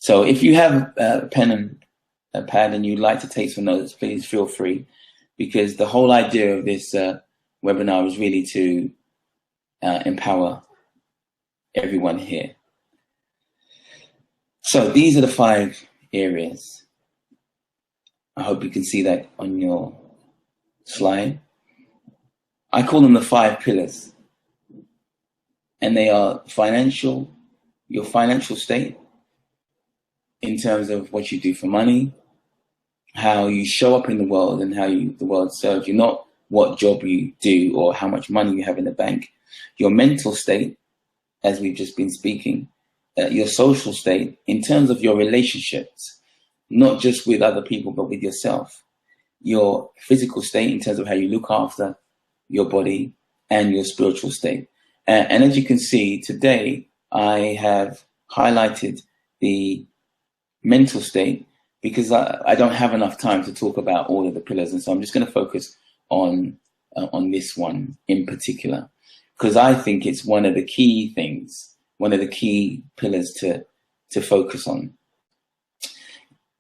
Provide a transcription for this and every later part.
So if you have a pen and a pad and you'd like to take some notes, please feel free, because the whole idea of this webinar is really to empower everyone here. So these are the 5 areas. I hope you can see that on your slide. I call them the 5 pillars. And they are financial, your financial state, in terms of what you do for money, how you show up in the world and how the world serves you, not what job you do or how much money you have in the bank. Your mental state, as we've just been speaking, your social state in terms of your relationships, not just with other people, but with yourself. Your physical state in terms of how you look after your body, and your spiritual state. And as you can see today, I have highlighted the mental state because I don't have enough time to talk about all of the pillars. And so I'm just going to focus on this one in particular, because I think it's one of the key things, one of the key pillars to focus on.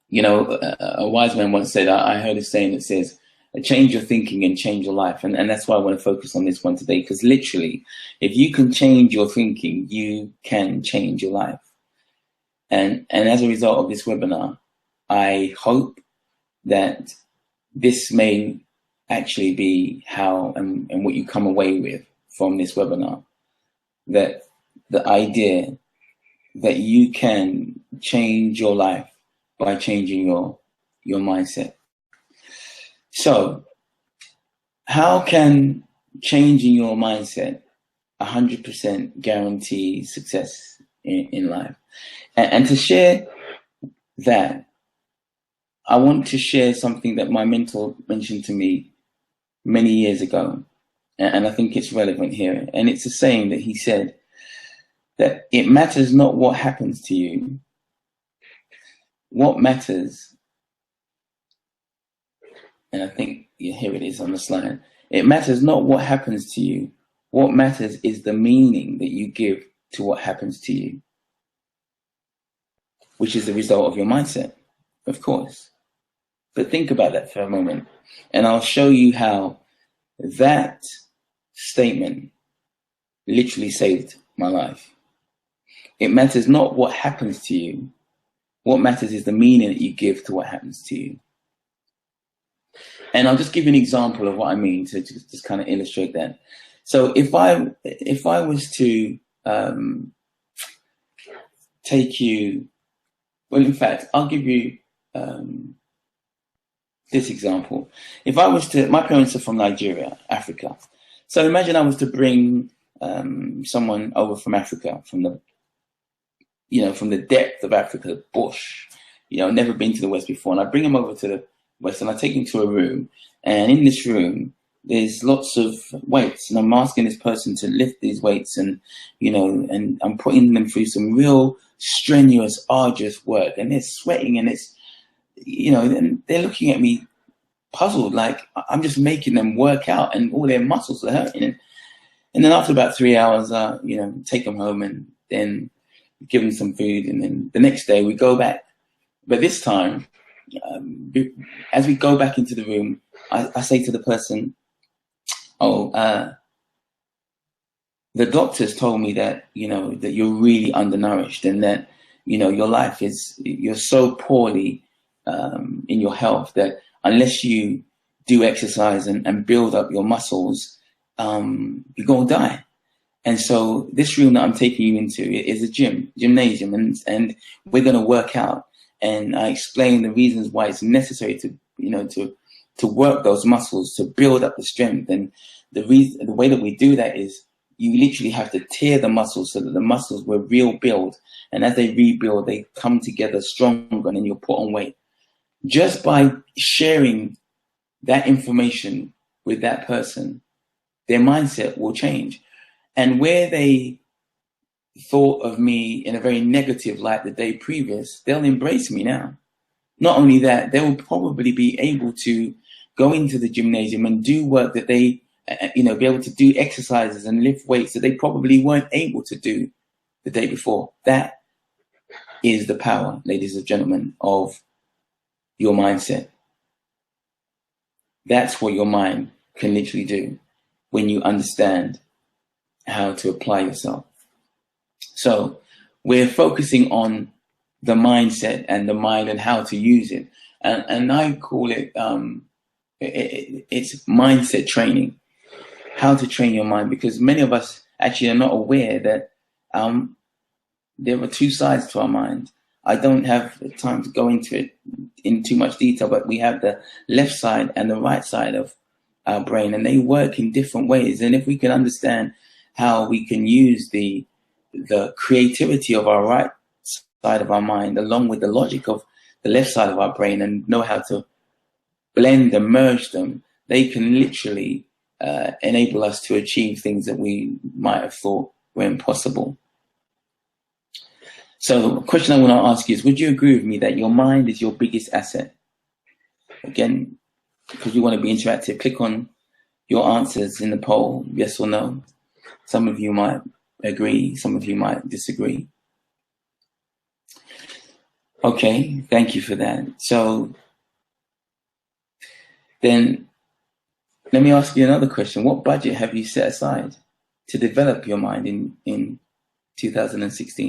You know, a wise man once said, I heard a saying that says, change your thinking and change your life. And that's why I want to focus on this one today, because literally, if you can change your thinking, you can change your life. And as a result of this webinar, I hope that this may actually be how and what you come away with from this webinar. That the idea that you can change your life by changing your mindset. So, how can changing your mindset 100% guarantee success in life? And to share that, I want to share something that my mentor mentioned to me many years ago, and I think it's relevant here. And it's a saying that he said, that it matters not what happens to you. What matters, and I think here it is on the slide, it matters not what happens to you. What matters is the meaning that you give to what happens to you, which is the result of your mindset, of course. But think about that for a moment, and I'll show you how that statement literally saved my life. It matters not what happens to you. What matters is the meaning that you give to what happens to you. And I'll just give you an example of what I mean to just kind of illustrate that. So if I was to take you, well, in fact, I'll give you this example. If I was to, my parents are from Nigeria, Africa. So imagine I was to bring someone over from Africa, from the depth of Africa, the bush, never been to the West before. And I bring him over to the West and I take him to a room. And in this room, there's lots of weights. And I'm asking this person to lift these weights and I'm putting them through some real strenuous, arduous work. And they're sweating and it's, and they're looking at me puzzled, like I'm just making them work out and all their muscles are hurting. And then after about 3 hours, take them home and then give them some food. And then the next day we go back. But this time, as we go back into the room, I say to the person, the doctors told me that, that you're really undernourished and that, your life you're so poorly in your health that unless you do exercise and build up your muscles, you're going to die. And so this room that I'm taking you into is a gymnasium, and we're going to work out. And I explain the reasons why it's necessary to work those muscles, to build up the strength. And the way that we do that is you literally have to tear the muscles so that the muscles will rebuild. And as they rebuild, they come together stronger and then you'll put on weight. Just by sharing that information with that person, their mindset will change. And where they thought of me in a very negative light the day previous, they'll embrace me now. Not only that, they will probably be able to go into the gymnasium and do work that they, be able to do exercises and lift weights that they probably weren't able to do the day before. That is the power, ladies and gentlemen, of your mindset. That's what your mind can literally do when you understand how to apply yourself. So we're focusing on the mindset and the mind and how to use it. And I call it, it's mindset training, how to train your mind, because many of us actually are not aware that there are two sides to our mind. I don't have time to go into it in too much detail, but we have the left side and the right side of our brain, and they work in different ways. And if we can understand how we can use the creativity of our right side of our mind along with the logic of the left side of our brain, and know how to blend and merge them, they can literally enable us to achieve things that we might have thought were impossible. So the question I want to ask you is, would you agree with me that your mind is your biggest asset? Again, because we want to be interactive, click on your answers in the poll, yes or no. Some of you might agree, some of you might disagree. Okay, thank you for that. So then let me ask you another question. What budget have you set aside to develop your mind in 2016?